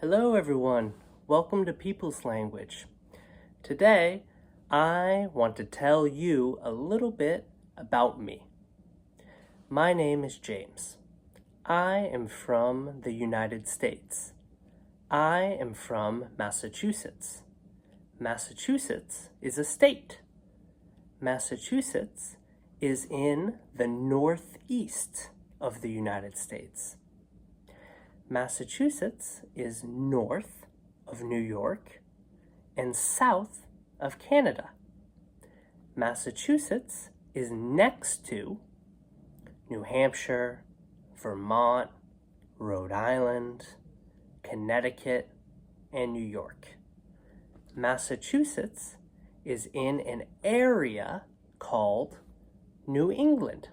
Hello everyone, welcome to People's Language. Today, I want to tell you a little bit about me. My name is James. I am from the United States. I am from Massachusetts. Massachusetts is a state. Massachusetts is in the northeast of the United States. Massachusetts is north of New York and south of Canada. Massachusetts is next to New Hampshire, Vermont, Rhode Island, Connecticut, and New York. Massachusetts is in an area called New England.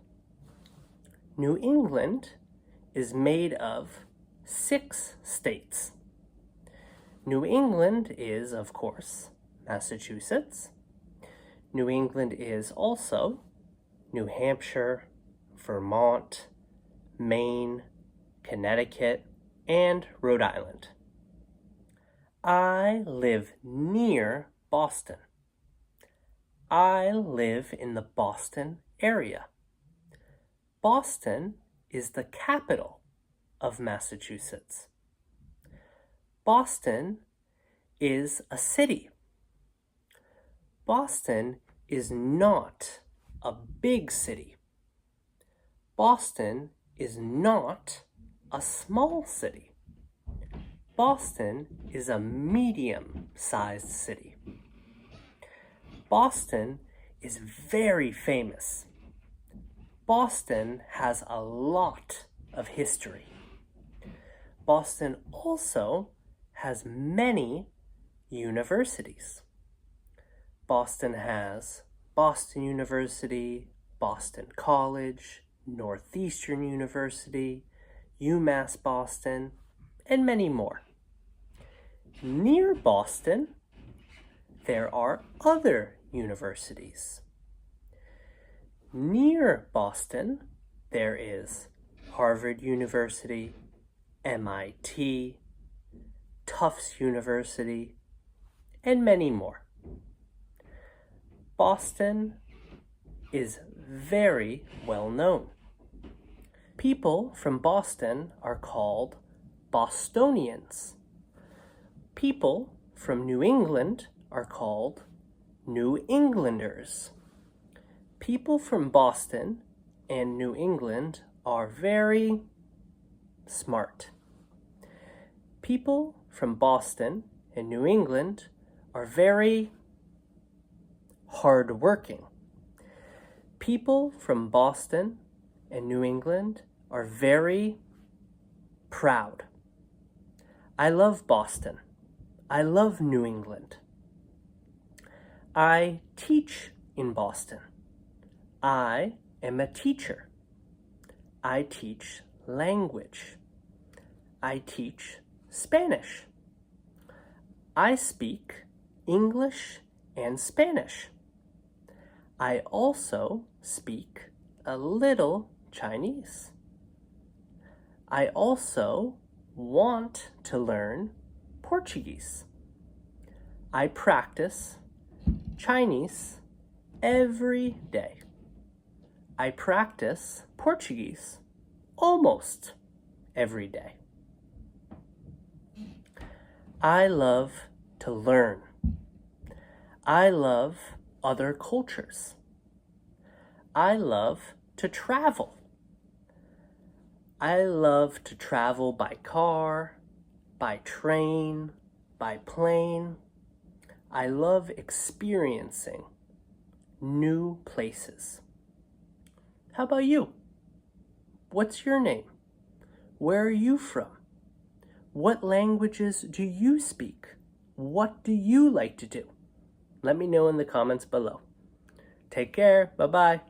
New England is made of 6 states. New England is, of course, Massachusetts. New England is also New Hampshire, Vermont, Maine, Connecticut, and Rhode Island. I live near Boston. I live in the Boston area. Boston is the capital of Massachusetts. Boston is a city. Boston is not a big city. Boston is not a small city. Boston is a medium-sized city. Boston is very famous. Boston has a lot of history. Boston also has many universities. Boston has Boston University, Boston College, Northeastern University, UMass Boston, and many more. Near Boston, there are other universities. Near Boston, there is Harvard University, MIT, Tufts University, and many more. Boston is very well known. People from Boston are called Bostonians. People from New England are called New Englanders. People from Boston and New England are very smart. People from Boston and New England are very hardworking. People from Boston and New England are very proud. I love Boston. I love New England. I teach in Boston. I am a teacher. I teach language. I teach Spanish. I speak English and Spanish. I also speak a little Chinese. I also want to learn Portuguese. I practice Chinese every day. I practice Portuguese almost every day. I love to learn. I love other cultures. I love to travel. I love to travel by car, by train, by plane. I love experiencing new places. How about you? What's your name? Where are you from? What languages do you speak? What do you like to do? Let me know in the comments below. Take care. Bye-bye.